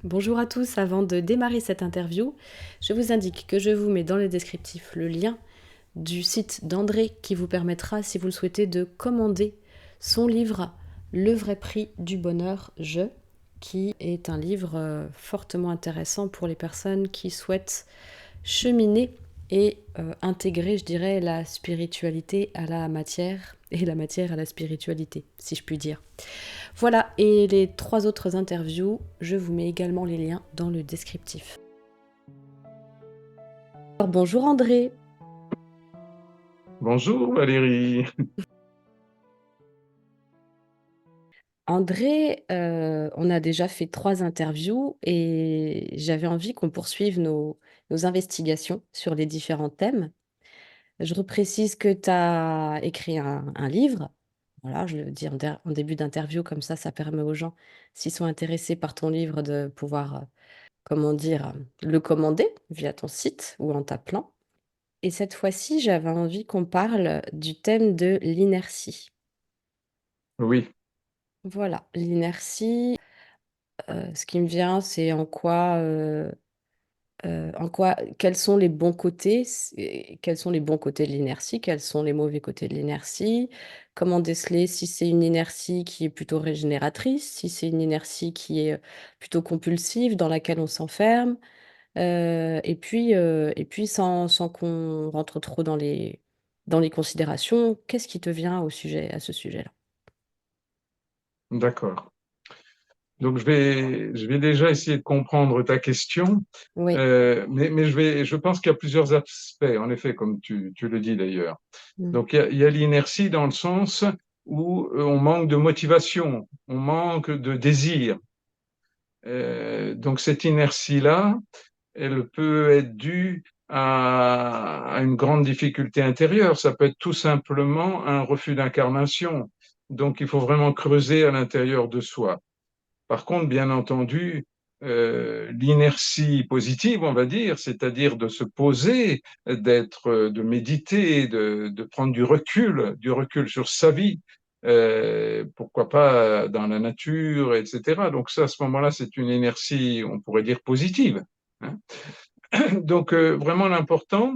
Bonjour à tous, avant de démarrer cette interview, je vous indique que je vous mets dans le descriptif le lien du site d'André qui vous permettra, si vous le souhaitez, de commander son livre Le vrai prix du bonheur, qui est un livre fortement intéressant pour les personnes qui souhaitent cheminer et intégrer, je dirais, la spiritualité à la matière et la matière à la spiritualité, si je puis dire. Voilà, et les trois autres interviews, je vous mets également les liens dans le descriptif. Alors, bonjour André. Bonjour Valérie. André, on a déjà fait trois interviews et j'avais envie qu'on poursuive nos investigations sur les différents thèmes. Je reprécise que tu as écrit un livre. Voilà, je le dis en début d'interview, comme ça permet aux gens, s'ils sont intéressés par ton livre, de pouvoir, comment dire, le commander via ton site ou en t'appelant. Et cette fois-ci, j'avais envie qu'on parle du thème de l'inertie. Oui, Voilà, l'inertie, ce qui me vient, c'est quels sont les bons côtés, quels sont les bons côtés de l'inertie, quels sont les mauvais côtés de l'inertie, comment déceler si c'est une inertie qui est plutôt régénératrice, si c'est une inertie qui est plutôt compulsive, dans laquelle on s'enferme, et puis sans qu'on rentre trop dans les considérations, qu'est-ce qui te vient à ce sujet-là? d'accord. Donc je vais déjà essayer de comprendre ta question, Oui. mais je pense qu'il y a plusieurs aspects, en effet, comme tu le dis d'ailleurs. Mmh. Donc il y a l'inertie dans le sens où on manque de motivation, on manque de désir. Donc cette inertie-là, elle peut être due à une grande difficulté intérieure. Ça peut être tout simplement un refus d'incarnation. Donc il faut vraiment creuser à l'intérieur de soi. Par contre, bien entendu, l'inertie positive, on va dire, c'est-à-dire de se poser, de méditer, de prendre du recul sur sa vie, pourquoi pas dans la nature, etc. Donc ça, à ce moment-là, c'est une inertie, on pourrait dire positive, hein. Donc vraiment l'important,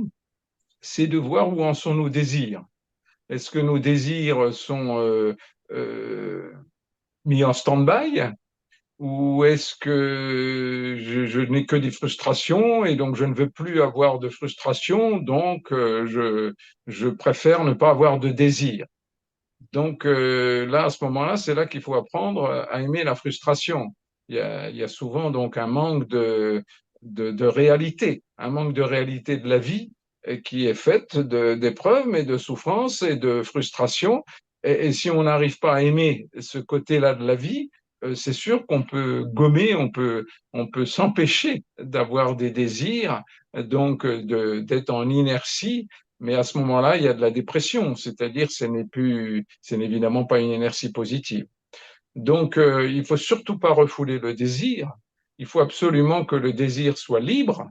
c'est de voir où en sont nos désirs. Est-ce que nos désirs sont euh, mis en stand-by, ou est-ce que je n'ai que des frustrations et donc je ne veux plus avoir de frustration, donc je préfère ne pas avoir de désir. Donc là, à ce moment-là, c'est là qu'il faut apprendre à aimer la frustration. Il y a souvent donc un manque de réalité, un manque de réalité de la vie qui est faite d'épreuves, mais de souffrances et de frustrations. Et si on n'arrive pas à aimer ce côté-là de la vie, c'est sûr qu'on peut gommer, on peut s'empêcher d'avoir des désirs, donc d'être en inertie, mais à ce moment-là, il y a de la dépression, c'est-à-dire ce n'est évidemment pas une inertie positive. Donc, il faut surtout pas refouler le désir. Il faut absolument que le désir soit libre,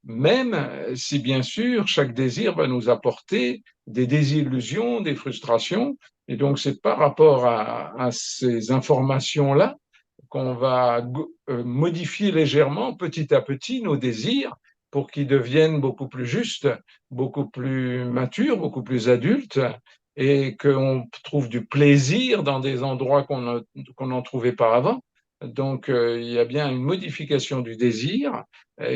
même si bien sûr chaque désir va nous apporter des désillusions, des frustrations. Et donc, c'est par rapport à ces informations-là qu'on va modifier légèrement, petit à petit, nos désirs pour qu'ils deviennent beaucoup plus justes, beaucoup plus matures, beaucoup plus adultes, et qu'on trouve du plaisir dans des endroits qu'on n'en trouvait pas avant. Donc, il y a bien une modification du désir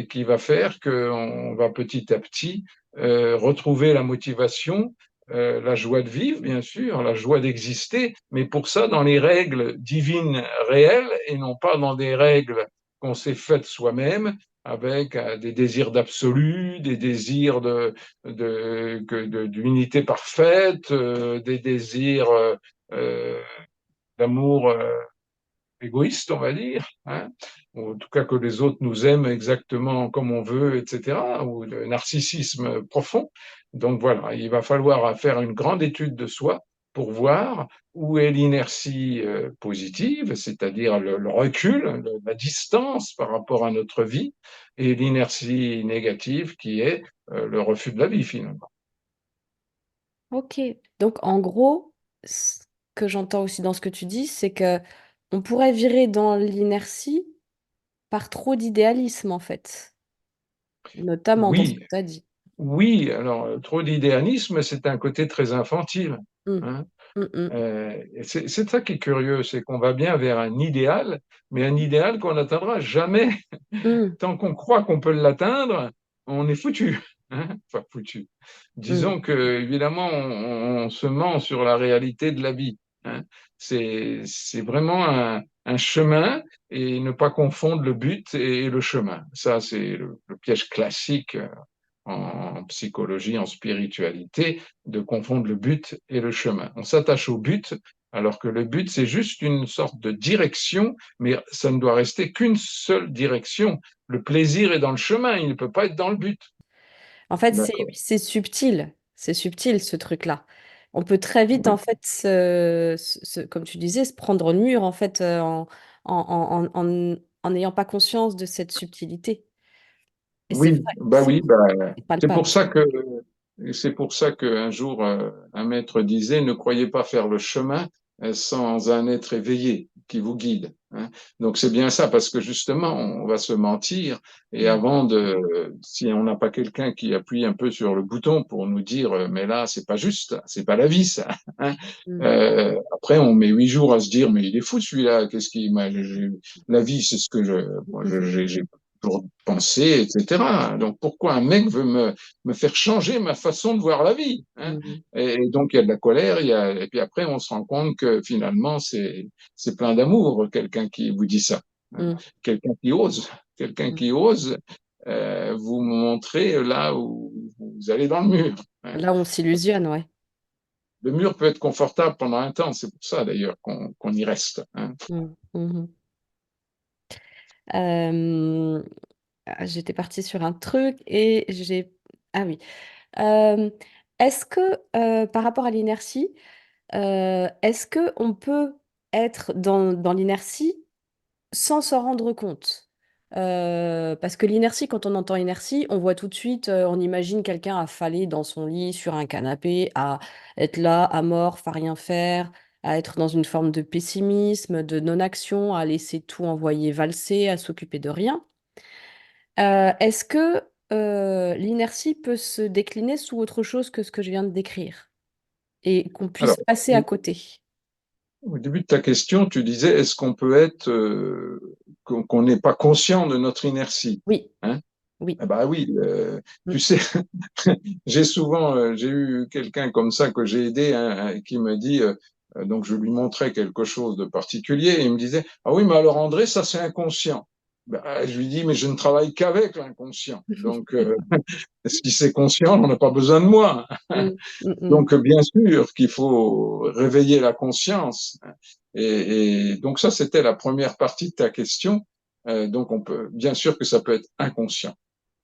qui va faire qu'on va petit à petit retrouver la motivation, la joie de vivre, bien sûr, la joie d'exister, mais pour ça, dans les règles divines réelles et non pas dans des règles qu'on s'est faites soi-même avec des désirs d'absolu, des désirs d'unité parfaite, des désirs euh, d'amour égoïste, on va dire, hein, ou en tout cas que les autres nous aiment exactement comme on veut, etc., ou de narcissisme profond. Donc voilà, il va falloir faire une grande étude de soi pour voir où est l'inertie positive, c'est-à-dire le recul, la distance par rapport à notre vie, et l'inertie négative qui est le refus de la vie finalement. Ok. Donc, en gros, ce que j'entends aussi dans ce que tu dis, c'est que on pourrait virer dans l'inertie par trop d'idéalisme, en fait, notamment dans ce Oui, que tu as dit. oui, alors trop d'idéalisme, c'est un côté très infantile, Mm. hein. Mm, mm, Et c'est ça qui est curieux, c'est qu'on va bien vers un idéal, mais un idéal qu'on n'atteindra jamais. mm, Tant qu'on croit qu'on peut l'atteindre, on est foutu, hein. Enfin, foutu. mm. Disons que, évidemment, on se ment sur la réalité de la vie, hein. C'est vraiment un chemin et ne pas confondre le but et le chemin. Ça, c'est le piège classique en psychologie, en spiritualité, de confondre le but et le chemin. On s'attache au but, alors que le but, c'est juste une sorte de direction, mais ça ne doit rester qu'une seule direction. Le plaisir est dans le chemin, il ne peut pas être dans le but. En fait, D'accord. c'est subtil ce truc-là. On peut très vite, en Oui, fait, comme tu disais, se prendre le mur, en fait, en n'ayant pas conscience de cette subtilité. Et c'est oui, vrai, bah oui, bah, c'est c'est pour palpable. ça que c'est pour ça qu'un jour un maître disait, ne croyez pas faire le chemin sans un être éveillé qui vous guide, hein. Donc c'est bien ça, parce que justement, on va se mentir et Mm, avant si on n'a pas quelqu'un qui appuie un peu sur le bouton pour nous dire, mais là, c'est pas juste, c'est pas la vie, ça, hein. mm, Après, on met 8 jours à se dire, mais il est fou celui-là, qu'est-ce qui m'a, la vie, c'est ce que moi, j'ai toujours pensé, etc. Donc pourquoi un mec veut me faire changer ma façon de voir la vie, hein? mm, Et donc il y a de la colère, et puis après on se rend compte que finalement c'est plein d'amour, quelqu'un qui vous dit ça, hein. mm, Quelqu'un qui ose, quelqu'un mm. qui ose vous montrer là où vous allez dans le mur, hein. Là, on s'illusionne, ouais. Le mur peut être confortable pendant un temps, c'est pour ça d'ailleurs qu'on y reste, hein. Mm, mhm. Euh, J'étais partie sur un truc et j'ai... Ah oui. Euh, Est-ce que, par rapport à l'inertie, est-ce que on peut être dans l'inertie sans s'en rendre compte? Parce que l'inertie, quand on entend inertie, on voit tout de suite, on imagine quelqu'un affalé dans son lit, sur un canapé, à être là, amorphe, à rien faire, à être dans une forme de pessimisme, de non-action, à laisser tout envoyer valser, à s'occuper de rien. Est-ce que l'inertie peut se décliner sous autre chose que ce que je viens de décrire et qu'on Alors, puisse passer à côté? au début de ta question, tu disais, est-ce qu'on peut être, qu'on n'est pas conscient de notre inertie, Oui, hein? oui. Ah bah oui, tu Mm. sais, j'ai eu quelqu'un comme ça que j'ai aidé, hein, qui me dit, donc je lui montrais quelque chose de particulier, et il me disait, ah oui, mais alors André, ça c'est inconscient. Ben, je lui dis, mais je ne travaille qu'avec l'inconscient. Donc, si c'est conscient, on n'a pas besoin de moi. Mm, mm, mm. Donc, bien sûr qu'il faut réveiller la conscience. Et donc, ça, c'était la première partie de ta question. Donc, bien sûr que ça peut être inconscient.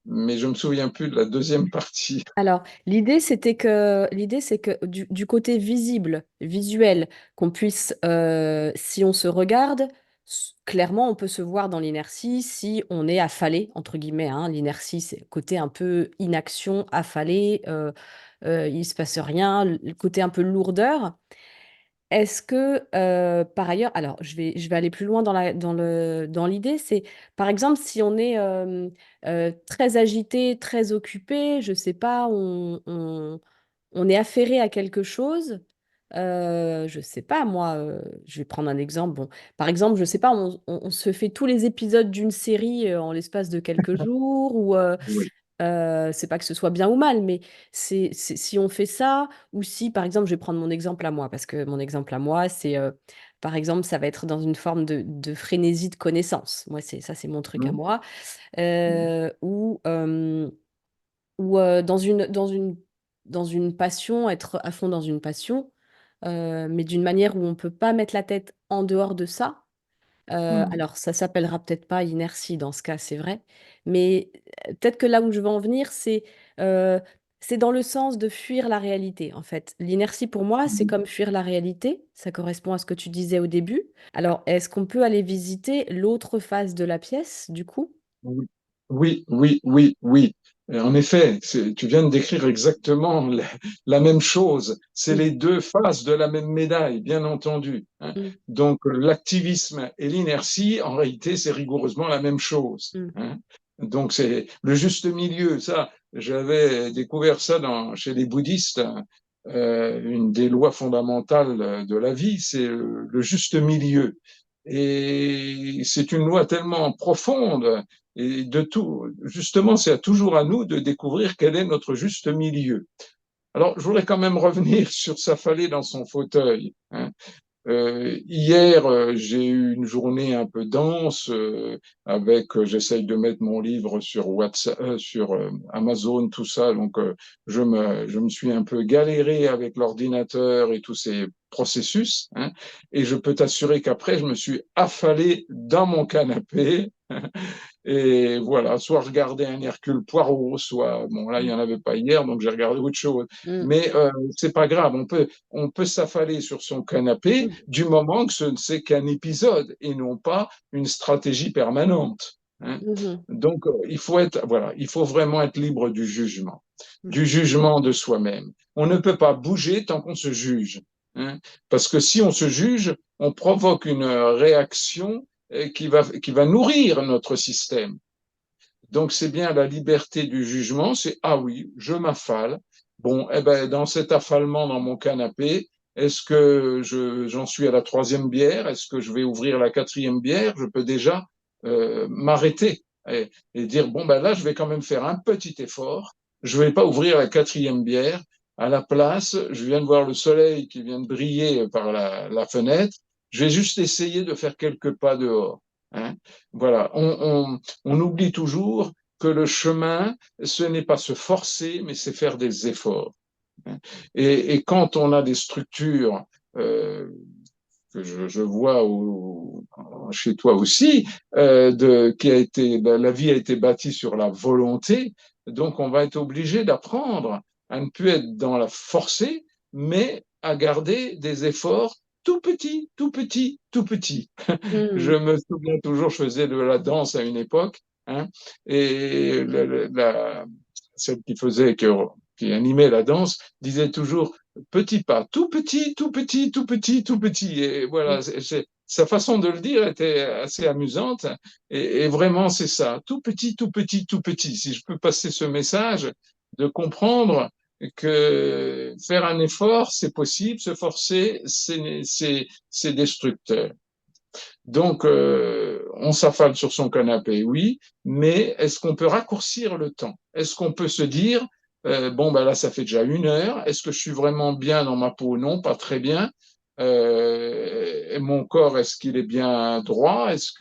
Mais je me souviens plus de la deuxième partie. Alors, l'idée, c'est que du côté visible, visuel, qu'on puisse, si on se regarde, clairement, on peut se voir dans l'inertie si on est affalé, entre guillemets, hein. L'inertie, c'est le côté un peu inaction, affalé, il se passe rien, le côté un peu lourdeur. Est-ce que, par ailleurs, alors je vais aller plus loin dans l'idée, c'est par exemple si on est très agité, très occupé, je sais pas, on est affairé à quelque chose, je sais pas moi, je vais prendre un exemple. Bon, par exemple, je sais pas, on se fait tous les épisodes d'une série en l'espace de quelques jours, ou Oui. c'est pas que ce soit bien ou mal, mais si on fait ça, ou si, par exemple, je vais prendre mon exemple à moi, parce que mon exemple à moi, c'est, par exemple, ça va être dans une forme de frénésie de connaissance. Moi, c'est mon truc à Mmh. moi. Ou dans une passion, être à fond dans une passion, mais d'une manière où on peut pas mettre la tête en dehors de ça. Mmh. Alors, ça s'appellera peut-être pas inertie dans ce cas, c'est vrai, mais peut-être que là où je veux en venir, euh, c'est dans le sens de fuir la réalité, en fait. L'inertie, pour moi, c'est Mmh. comme fuir la réalité. Ça correspond à ce que tu disais au début. Alors, est-ce qu'on peut aller visiter l'autre face de la pièce, du coup? Oui, oui, oui, oui, oui. Et en effet, tu viens de décrire exactement la même chose. C'est Mm, les deux faces de la même médaille, bien entendu, hein. mm, Donc, l'activisme et l'inertie, en réalité, c'est rigoureusement la même chose, mm, hein. Donc, c'est le juste milieu. Ça, j'avais découvert ça chez les bouddhistes. Une des lois fondamentales de la vie, c'est le juste milieu. Et c'est une loi tellement profonde et de tout, justement, c'est toujours à nous de découvrir quel est notre juste milieu. Alors, je voudrais quand même revenir sur s'affaler dans son fauteuil, hein. Hier, j'ai eu une journée un peu dense j'essaye de mettre mon livre sur WhatsApp, sur Amazon, tout ça. Donc, je me suis un peu galéré avec l'ordinateur et tous ces processus, hein. Et je peux t'assurer qu'après, je me suis affalé dans mon canapé. Et voilà, soit regarder un Hercule Poirot, soit, bon, là, il n'y en avait pas hier, donc j'ai regardé autre chose. mm, Mais c'est pas grave, on peut s'affaler sur son canapé mm, du moment que ce ne c'est qu'un épisode et non pas une stratégie permanente, hein. mhm, Donc, il faut vraiment être libre du jugement de soi-même. On ne peut pas bouger tant qu'on se juge, hein, parce que si on se juge, on provoque une réaction qui va nourrir notre système. Donc, c'est bien la liberté du jugement, c'est ah oui, je m'affale. Bon, eh ben, dans cet affalement dans mon canapé, est-ce que j'en suis à la troisième bière? Est-ce que je vais ouvrir la quatrième bière? Je peux déjà m'arrêter et dire bon, ben là, je vais quand même faire un petit effort. Je ne vais pas ouvrir la quatrième bière. À la place, je viens de voir le soleil qui vient de briller par la fenêtre. Je vais juste essayer de faire quelques pas dehors, hein. Voilà, on oublie toujours que le chemin, ce n'est pas se forcer, mais c'est faire des efforts, hein. Et quand on a des structures euh, que je vois chez toi aussi, qui a été, la vie a été bâtie sur la volonté, donc on va être obligé d'apprendre à ne plus être dans la forcée, mais à garder des efforts tout petits, tout petits, tout petits. Je mm, me souviens toujours, je faisais de la danse à une époque, hein, et celle qui animait la danse disait toujours petit pas, tout petit, tout petit, tout petit, tout petit. Et mm, voilà, sa façon de le dire était assez amusante. Et vraiment, c'est ça, tout petit, tout petit, tout petit. Si je peux passer ce message, de comprendre que faire un effort, c'est possible, se forcer, c'est destructeur. Donc, on s'affale sur son canapé, oui, mais est-ce qu'on peut raccourcir le temps? Est-ce qu'on peut se dire, bon, ben là, ça fait déjà 1 heure, est-ce que je suis vraiment bien dans ma peau? Non, pas très bien. Et mon corps, est-ce qu'il est bien droit? Est-ce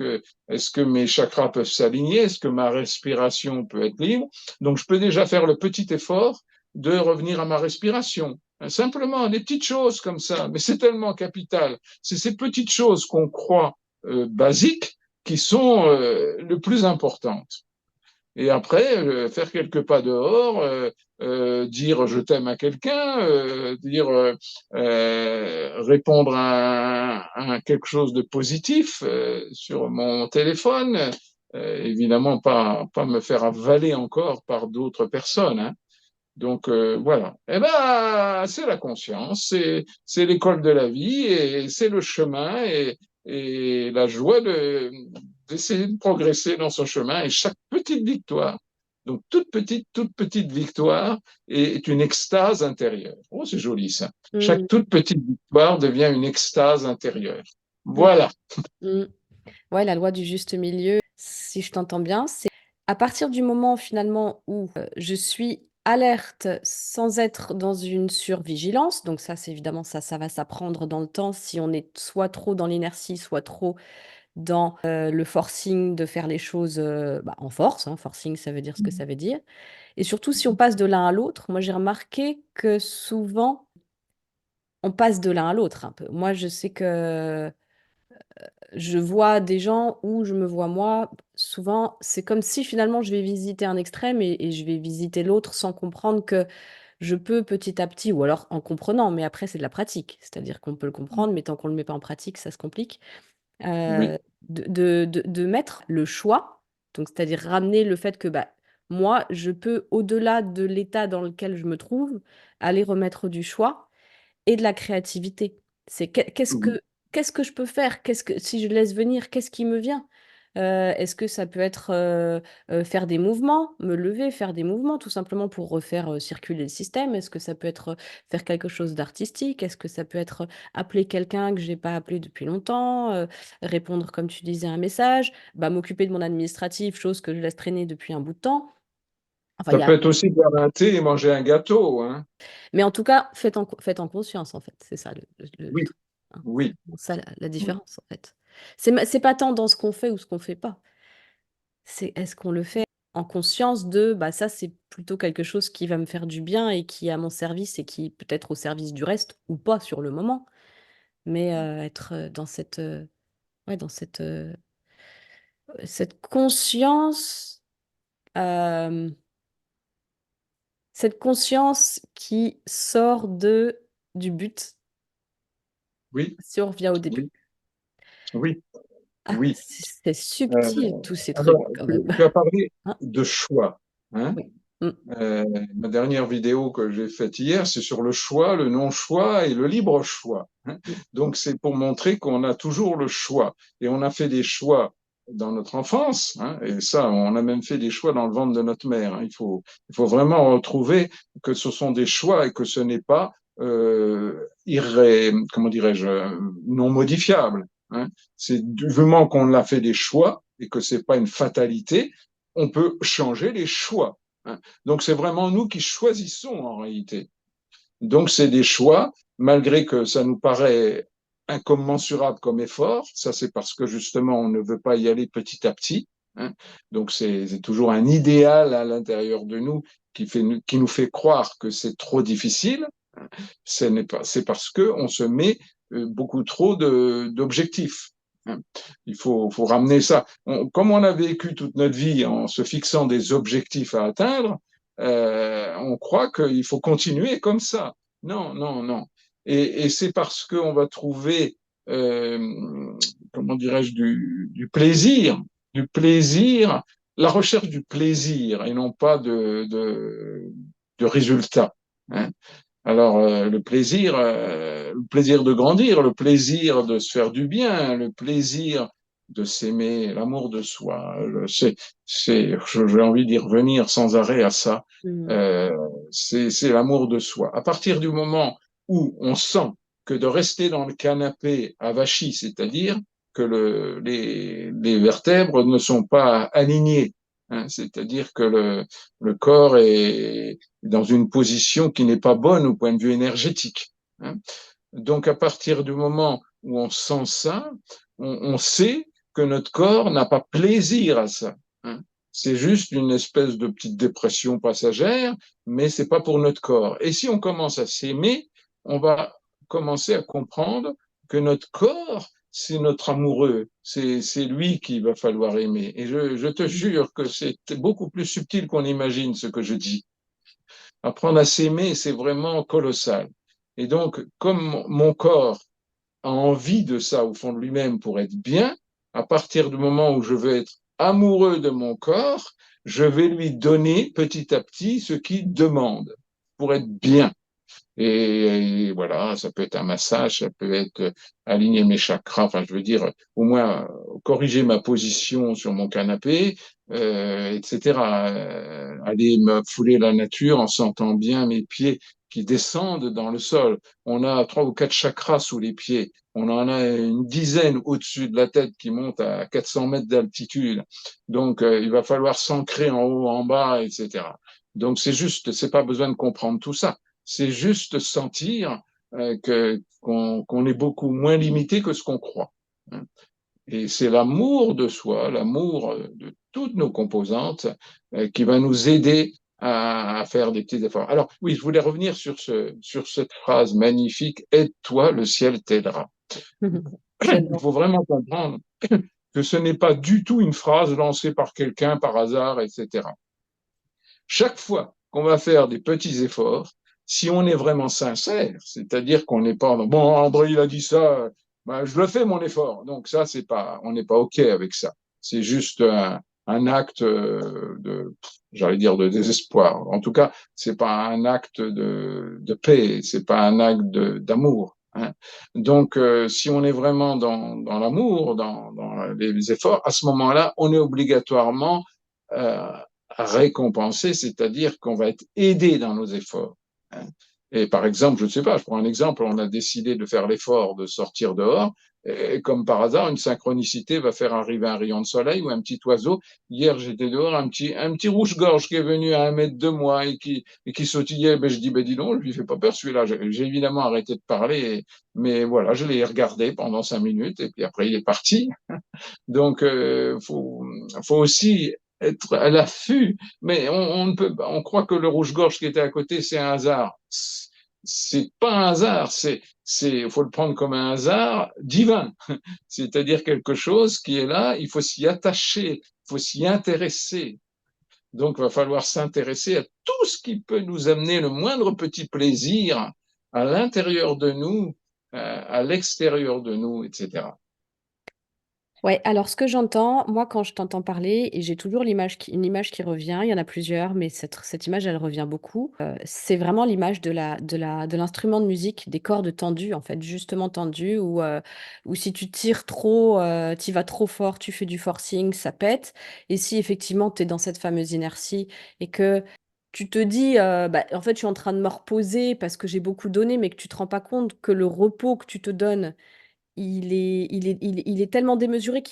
que mes chakras peuvent s'aligner? Est-ce que ma respiration peut être libre? Donc, je peux déjà faire le petit effort de revenir à ma respiration. Simplement, des petites choses comme ça, mais c'est tellement capital. C'est ces petites choses qu'on croit basiques qui sont le plus importantes. Et après, faire quelques pas dehors, dire je t'aime à quelqu'un, répondre à quelque chose de positif sur mon téléphone, évidemment pas me faire avaler encore par d'autres personnes, hein. Donc voilà. Eh ben, c'est la conscience, c'est l'école de la vie et c'est le chemin et la joie d'essayer de progresser dans son chemin. Et chaque petite victoire, donc toute petite victoire est une extase intérieure. Oh, c'est joli ça. Chaque mm, toute petite victoire devient une extase intérieure. mm, Voilà. mm. Ouais, la loi du juste milieu, si je t'entends bien, c'est à partir du moment finalement où je suis alerte sans être dans une survigilance, donc ça, c'est évidemment ça va s'apprendre dans le temps si on est soit trop dans l'inertie, soit trop dans le forcing de faire les choses bah, en force, hein. Forcing, ça veut dire ce que ça veut dire. Et surtout si on passe de l'un à l'autre, moi j'ai remarqué que souvent on passe de l'un à l'autre un peu. Moi, je sais que je vois des gens où je me vois moi, souvent, c'est comme si finalement je vais visiter un extrême et je vais visiter l'autre sans comprendre que je peux petit à petit, ou alors en comprenant, mais après c'est de la pratique. C'est-à-dire qu'on peut le comprendre, mais tant qu'on ne le met pas en pratique, ça se complique. Oui. De mettre le choix, donc c'est-à-dire ramener le fait que bah, moi, je peux, au-delà de l'état dans lequel je me trouve, aller remettre du choix et de la créativité. C'est Oui. qu'est-ce que je peux faire? Qu'est-ce que si je laisse venir, qu'est-ce qui me vient? Est-ce que ça peut être faire des mouvements, me lever, faire des mouvements tout simplement pour refaire circuler le système? Est-ce que ça peut être faire quelque chose d'artistique? Est-ce que ça peut être appeler quelqu'un que j'ai pas appelé depuis longtemps? Répondre, comme tu disais, à un message? Bah, m'occuper de mon administratif, chose que je laisse traîner depuis un bout de temps. Enfin, il Ça y peut a être aussi boire un thé et manger un gâteau, hein. mais en tout cas, faites en conscience, en fait. C'est ça le Oui, truc, hein. C'est oui, vraiment ça la oui. différence, en fait. C'est pas tant dans ce qu'on fait ou ce qu'on fait pas. C'est est-ce qu'on le fait en conscience de, bah, ça, c'est plutôt quelque chose qui va me faire du bien et qui est à mon service et qui peut être au service du reste ou pas sur le moment. Mais, être, dans cette, ouais, dans cette conscience, hem, cette conscience qui sort du but, Oui, si on revient au début. oui, oui, Ah, oui. c'est Euh, subtil tous ces trucs alors, quand tu, même. tu as parlé Hein? de choix, hein. Oui. Mmh. Euh, Ma dernière vidéo que j'ai faite hier, c'est sur le choix, le non-choix et le libre choix, hein. Mmh. Donc, c'est pour montrer qu'on a toujours le choix. Et on a fait des choix dans notre enfance, hein, et ça, on a même fait des choix dans le ventre de notre mère, hein. Il faut vraiment retrouver que ce sont des choix et que ce n'est pas, comment dirais-je, non modifiable, hein. C'est du moment qu'on a fait des choix et que c'est pas une fatalité, on peut changer les choix, hein. Donc, c'est vraiment nous qui choisissons en réalité. Donc, c'est des choix, malgré que ça nous paraît incommensurable comme effort. Ça, c'est parce que justement, on ne veut pas y aller petit à petit, hein. Donc, c'est toujours un idéal à l'intérieur de nous qui nous fait croire que c'est trop difficile. Ce n'est pas, c'est parce que on se met beaucoup trop d'objectifs, hein. Il faut ramener ça. Comme on a vécu toute notre vie en se fixant des objectifs à atteindre, on croit qu'il faut continuer comme ça. Non, non, non. Et c'est parce qu'on va trouver, comment dirais-je, du plaisir, la recherche du plaisir et non pas de résultats, hein. Alors, le plaisir de grandir, le plaisir de se faire du bien, le plaisir de s'aimer, l'amour de soi, j'ai envie d'y revenir sans arrêt à ça. Mmh. Euh, c'est l'amour de soi. À partir du moment où on sent que de rester dans le canapé avachi, c'est-à-dire que les vertèbres ne sont pas alignées, hein, c'est-à-dire que le corps est dans une position qui n'est pas bonne au point de vue énergétique, hein. Donc, à partir du moment où on sent ça, on sait que notre corps n'a pas plaisir à ça, hein. C'est juste une espèce de petite dépression passagère, mais c'est pas pour notre corps. Et si on commence à s'aimer, on va commencer à comprendre que notre corps, c'est notre amoureux, c'est lui qu'il va falloir aimer. Et je te jure que c'est beaucoup plus subtil qu'on imagine ce que je dis. Apprendre à s'aimer, c'est vraiment colossal. Et donc, comme mon corps a envie de ça au fond de lui-même pour être bien, à partir du moment où je veux être amoureux de mon corps, je vais lui donner petit à petit ce qu'il demande pour être bien. Et voilà, ça peut être un massage, ça peut être aligner mes chakras, enfin je veux dire au moins corriger ma position sur mon canapé, etc. Aller me fouler la nature en sentant bien mes pieds qui descendent dans le sol. On a 3 ou 4 chakras sous les pieds. On en a une dizaine au-dessus de la tête qui monte à 400 mètres d'altitude. Donc il va falloir s'ancrer en haut, en bas, etc. Donc c'est pas besoin de comprendre tout ça. C'est juste sentir qu'on est beaucoup moins limité que ce qu'on croit, hein. Et c'est l'amour de soi, l'amour de toutes nos composantes qui va nous aider à faire des petits efforts. Alors oui, je voulais revenir sur cette phrase magnifique, aide-toi, le ciel t'aidera. Il J'adore. faut vraiment comprendre que ce n'est pas du tout une phrase lancée par quelqu'un par hasard, etc. Chaque fois qu'on va faire des petits efforts, si on est vraiment sincère, c'est-à-dire qu'on n'est pas bon, André il a dit ça, ben, je le fais mon effort. Donc ça c'est pas, on n'est pas ok avec ça. C'est juste un acte j'allais dire de désespoir. En tout cas, c'est pas un acte de paix, c'est pas un acte d'amour. Hein. Donc, si on est vraiment dans l'amour, dans les efforts, à ce moment-là, on est obligatoirement euh, récompensé, c'est-à-dire qu'on va être aidé dans nos efforts. Hein. Et par exemple, je ne sais pas, je prends un exemple, on a décidé de faire l'effort de sortir dehors, et comme par hasard, une synchronicité va faire arriver un rayon de soleil ou un petit oiseau. Hier, j'étais dehors, un petit rouge-gorge qui est venu à 1 mètre de moi et qui sautillait. Ben, je dis, ben dis donc, je lui fais pas peur celui-là. J'ai évidemment arrêté de parler, mais voilà, je l'ai regardé pendant 5 minutes et puis après il est parti. Donc, faut aussi être à l'affût, mais on ne peut, on croit que le rouge-gorge qui était à côté, c'est un hasard. C'est pas un hasard, faut le prendre comme un hasard divin. C'est-à-dire quelque chose qui est là, il faut s'y attacher, il faut s'y intéresser. Donc, il va falloir s'intéresser à tout ce qui peut nous amener le moindre petit plaisir à l'intérieur de nous, à l'extérieur de nous, etc. Ouais, alors ce que j'entends, moi quand je t'entends parler, et j'ai toujours une image qui revient, il y en a plusieurs, mais cette image, elle revient beaucoup. C'est vraiment l'image de l'instrument de musique, des cordes tendues, en fait, justement tendues, où si tu tires trop, tu vas trop fort, tu fais du forcing, ça pète. Et si effectivement tu es dans cette fameuse inertie et que tu te dis, bah, en fait, je suis en train de me reposer parce que j'ai beaucoup donné, mais que tu te rends pas compte que le repos que tu te donnes, il est tellement démesuré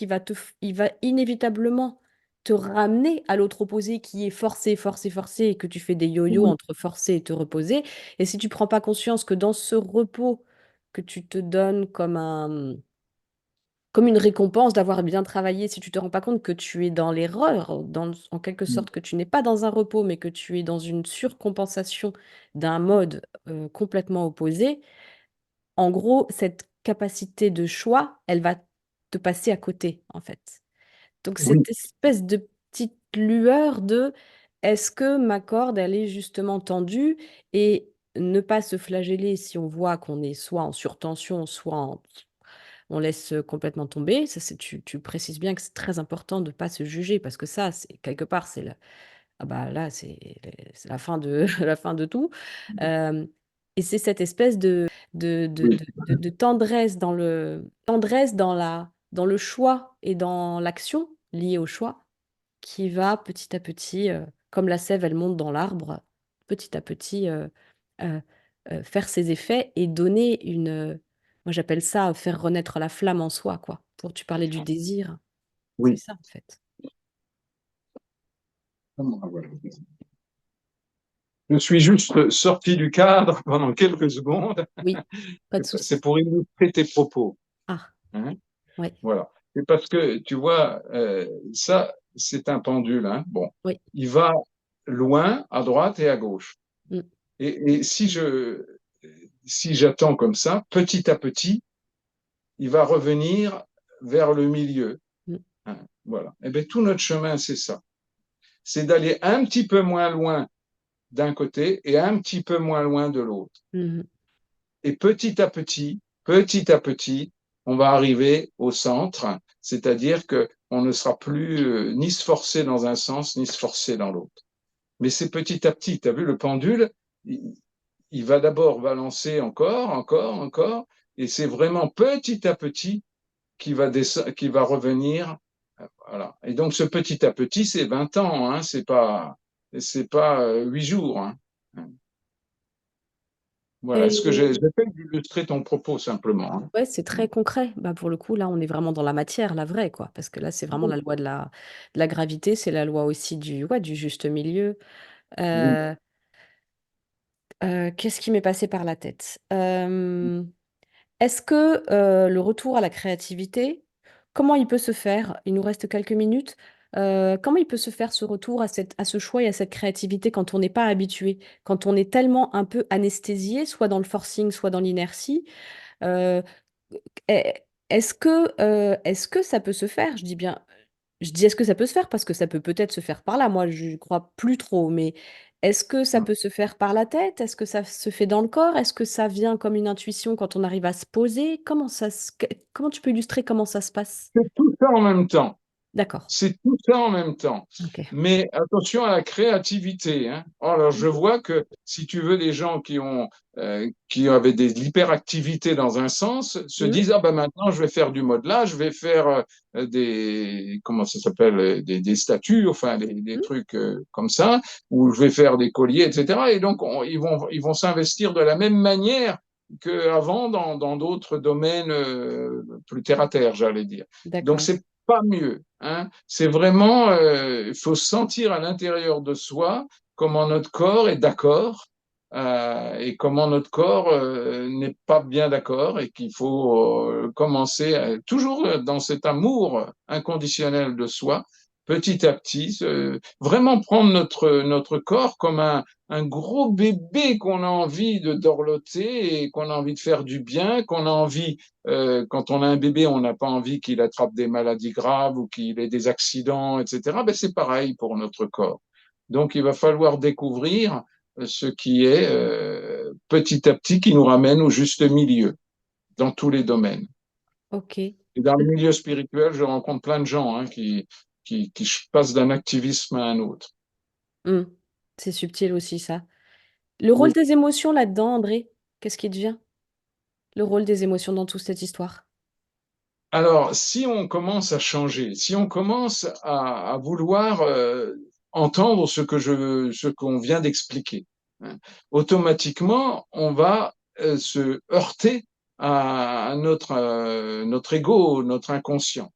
il va inévitablement te ramener à l'autre opposé qui est forcé, forcé, forcé et que tu fais des yo-yo Oui, entre forcer et te reposer. Et si tu prends pas conscience que dans ce repos que tu te donnes comme une récompense d'avoir bien travaillé, si tu te rends pas compte que tu es dans l'erreur, en quelque sorte, que tu n'es pas dans un repos, mais que tu es dans une surcompensation d'un mode complètement opposé, en gros, cette capacité de choix, elle va te passer à côté, en fait. Donc oui, cette espèce de petite lueur de est-ce que ma corde, elle est justement tendue et ne pas se flageller si on voit qu'on est soit en surtension, on laisse complètement tomber. Ça, tu précises bien que c'est très important de ne pas se juger parce que ça, c'est quelque part, ah bah là, c'est la fin de, la fin de tout. Euh, et c'est cette espèce oui, de tendresse dans le choix et dans l'action liée au choix qui va petit à petit, comme la sève, elle monte dans l'arbre, petit à petit euh, faire ses effets et donner moi j'appelle ça faire renaître la flamme en soi, quoi. Pour tu parlais du désir, c'est oui. ça en fait. Voilà. Je suis juste sorti du cadre pendant quelques secondes. Oui, pas de C'est souci. pour illustrer tes propos. Ah, Hein. ouais, Voilà. C'est parce que, tu vois, ça, c'est un pendule. Hein. Bon, oui. il va loin, à droite et à gauche. Mm, Et si j'attends comme ça, petit à petit, il va revenir vers le milieu. mm, Hein. Voilà. Et bien, tout notre chemin, c'est ça. C'est d'aller un petit peu moins loin d'un côté et un petit peu moins loin de l'autre. mhm. Et petit à petit, on va arriver au centre, c'est-à-dire que on ne sera plus ni se forcer dans un sens, ni se forcer dans l'autre. Mais c'est petit à petit. Tu as vu le pendule, il va d'abord balancer encore, encore, encore, et c'est vraiment petit à petit qui va revenir. Voilà. Et donc ce petit à petit, c'est 20 ans, hein, c'est pas 8 jours. Hein. Voilà. Est-ce que Et j'essaie d'illustrer ton propos simplement? Hein. ouais, c'est très concret. Bah, pour le coup, là, on est vraiment dans la matière, la vraie, quoi. Parce que là, c'est vraiment la loi de la gravité, c'est la loi aussi du juste milieu. Oui. Euh, qu'est-ce qui m'est passé par la tête? Est-ce que le retour à la créativité, comment il peut se faire? Il nous reste quelques minutes. Comment il peut se faire ce retour à ce choix et à cette créativité quand on n'est pas habitué, quand on est tellement un peu anesthésié, soit dans le forcing, soit dans l'inertie? Euh, est-ce que ça peut se faire? Je dis est-ce que ça peut se faire parce que ça peut peut-être se faire par là. Moi, je crois plus trop, mais est-ce que ça peut se faire par la tête? Est-ce que ça se fait dans le corps? Est-ce que ça vient comme une intuition quand on arrive à se poser? Comment tu peux illustrer comment ça se passe? C'est tout ça en même temps. D'accord. C'est tout ça en même temps. Ok. Mais attention à la créativité, hein. Alors, je vois que si tu veux, des gens qui avaient de l'hyperactivité dans un sens se Mhm. disent, ah ben maintenant, je vais faire du modelage, je vais faire comment ça s'appelle, des statues, enfin, des Mhm. trucs comme ça, ou je vais faire des colliers, etc. Et donc, ils vont s'investir de la même manière qu'avant dans d'autres domaines plus terre à terre, j'allais dire. Donc, D'accord. c'est pas mieux, hein. C'est vraiment, il faut sentir à l'intérieur de soi comment notre corps est d'accord et comment notre corps n'est pas bien d'accord et qu'il faut commencer toujours dans cet amour inconditionnel de soi, petit à petit, vraiment prendre notre corps comme un gros bébé qu'on a envie de dorloter et qu'on a envie de faire du bien, qu'on a envie quand on a un bébé, on n'a pas envie qu'il attrape des maladies graves ou qu'il ait des accidents, etc. Ben, c'est pareil pour notre corps. Donc, il va falloir découvrir ce qui est petit à petit qui nous ramène au juste milieu dans tous les domaines. Ok. Et dans le milieu spirituel, je rencontre plein de gens hein, qui passent d'un activisme à un autre. Hmm. C'est subtil aussi, ça. Le rôle Oui. des émotions là-dedans, André, qu'est-ce qui devient? Le rôle des émotions dans toute cette histoire. Alors, si on commence à changer, si on commence à vouloir entendre ce qu'on vient d'expliquer, hein, automatiquement, on va se heurter à notre ego, notre inconscient.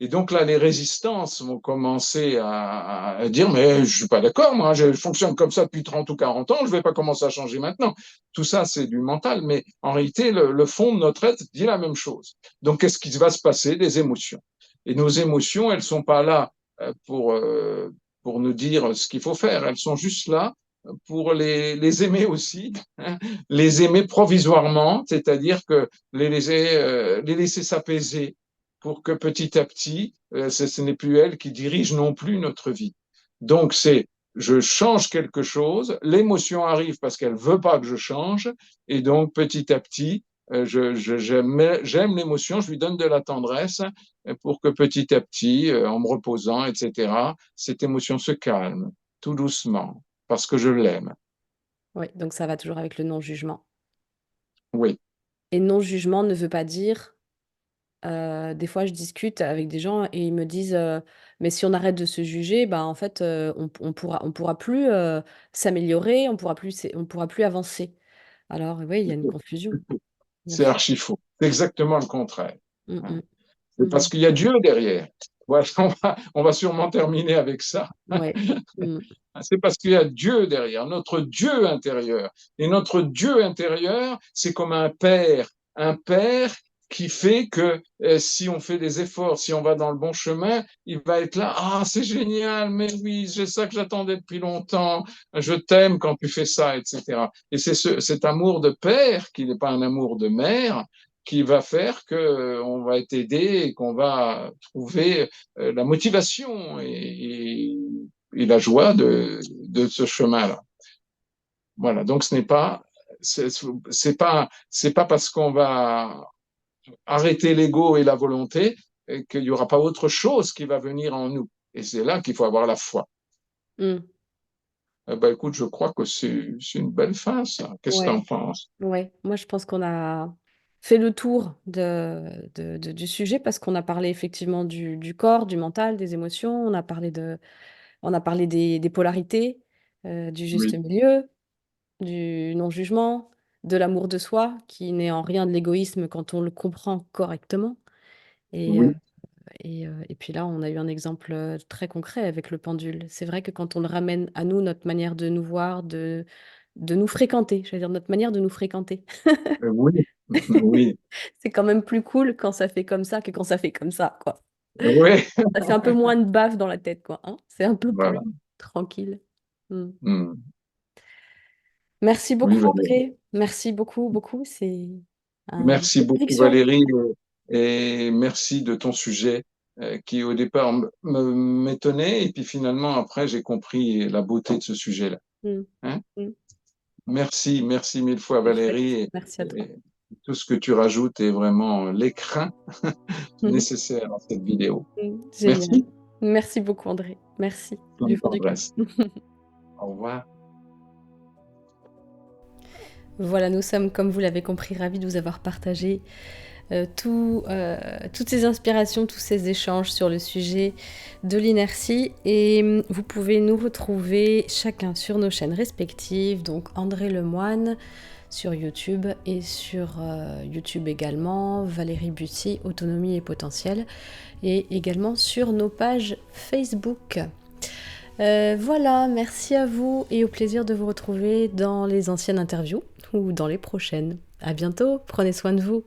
Et donc là, les résistances vont commencer à dire, mais je suis pas d'accord, moi, je fonctionne comme ça depuis 30 ou 40 ans, je vais pas commencer à changer maintenant. Tout ça, c'est du mental, mais en réalité, le fond de notre être dit la même chose. Donc, qu'est-ce qui va se passer? Des émotions. Et nos émotions, elles sont pas là euh, pour, euh, pour nous dire ce qu'il faut faire, elles sont juste là pour les aimer aussi, hein, les aimer provisoirement, c'est-à-dire que les laisser s'apaiser pour que petit à petit, ce n'est plus elle qui dirige non plus notre vie. Donc c'est, je change quelque chose, l'émotion arrive parce qu'elle veut pas que je change, et donc petit à petit, j'aime l'émotion, je lui donne de la tendresse pour que petit à petit, en me reposant, etc., cette émotion se calme tout doucement parce que je l'aime. Oui, donc ça va toujours avec le non-jugement. Oui, Et non-jugement ne veut pas dire, des fois je discute avec des gens et ils me disent, mais si on arrête de se juger, bah en fait, on pourra plus s'améliorer, on pourra plus avancer. Alors oui, il y a une confusion, bien c'est sûr. archi faux. C'est exactement le contraire. Mm, Hein. mm, C'est parce mm. qu'il y a Dieu derrière. Voilà, on va sûrement terminer avec ça. Ouais. Mm. C'est parce qu'il y a Dieu derrière, notre Dieu intérieur. Et notre Dieu intérieur, c'est comme un père qui fait que si on fait des efforts, si on va dans le bon chemin, il va être là. Ah, c'est génial, mais oui, c'est ça que j'attendais depuis longtemps. Je t'aime quand tu fais ça, etc. Et c'est cet amour de père, qui n'est pas un amour de mère, qui va faire que on va être aidé et qu'on va trouver la motivation et la joie de ce chemin-là. Voilà. Donc, c'est pas parce qu'on va arrêter l'ego et la volonté qu'il n'y aura pas autre chose qui va venir en nous. Et c'est là qu'il faut avoir la foi. Mm. Ben, écoute, je crois que c'est une belle fin, ça. Qu'est-ce que tu Ouais. en penses? Ouais, moi je pense qu'on a fait le tour du sujet parce qu'on a parlé effectivement du corps, du mental, des émotions, on a parlé des polarités, du juste Oui, milieu, du non-jugement, de l'amour de soi, qui n'est en rien de l'égoïsme quand on le comprend correctement. Et, oui, et puis là, on a eu un exemple très concret avec le pendule. C'est vrai que quand on le ramène à nous, notre manière de nous voir, de nous fréquenter, je veux dire notre manière de nous fréquenter. oui, oui, C'est quand même plus cool quand ça fait comme ça que quand ça fait comme ça, quoi. oui. Ça fait un peu moins de bave dans la tête, quoi, hein. C'est un peu plus Voilà. tranquille. Mm. Hmm. Merci Oui, beaucoup, Valérie. André. Merci beaucoup, beaucoup. C'est une Merci beaucoup, réflexion. Valérie, et merci de ton sujet qui, au départ, m'étonnait, et puis finalement, après, j'ai compris la beauté de ce sujet-là. Mm. Hein. Mm. Merci, merci mille fois, C'est chouette. Valérie. Merci à toi. tout ce que tu rajoutes est vraiment l'écrin nécessaire à cette vidéo. Génial. Merci, Merci beaucoup André. Merci du bonne fond du cœur. tendresse. Au revoir. Voilà, nous sommes, comme vous l'avez compris, ravis de vous avoir partagé toutes ces inspirations, tous ces échanges sur le sujet de l'inertie. Et vous pouvez nous retrouver chacun sur nos chaînes respectives, donc André Lemoine sur YouTube et sur YouTube également, Valérie Buty, Autonomie et Potentiel, et également sur nos pages Facebook. Voilà, merci à vous et au plaisir de vous retrouver dans les anciennes interviews ou dans les prochaines. À bientôt, prenez soin de vous.